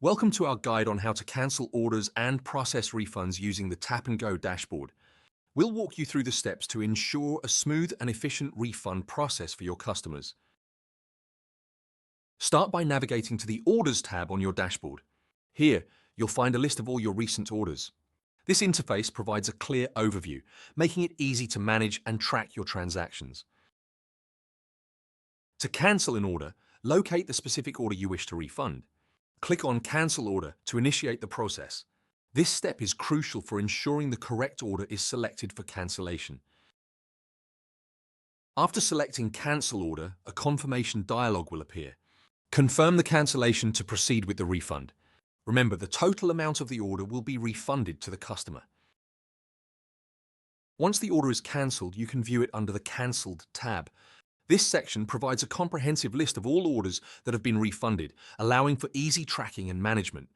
Welcome to our guide on how to cancel orders and process refunds using the Tap and Go dashboard. We'll walk you through the steps to ensure a smooth and efficient refund process for your customers. Start by navigating to the Orders tab on your dashboard. Here, you'll find a list of all your recent orders. This interface provides a clear overview, making it easy to manage and track your transactions. To cancel an order, locate the specific order you wish to refund. Click on Cancel Order to initiate the process. This step is crucial for ensuring the correct order is selected for cancellation. After selecting Cancel Order, a confirmation dialog will appear. Confirm the cancellation to proceed with the refund. Remember, the total amount of the order will be refunded to the customer. Once the order is cancelled, you can view it under the Cancelled tab. This section provides a comprehensive list of all orders that have been refunded, allowing for easy tracking and management.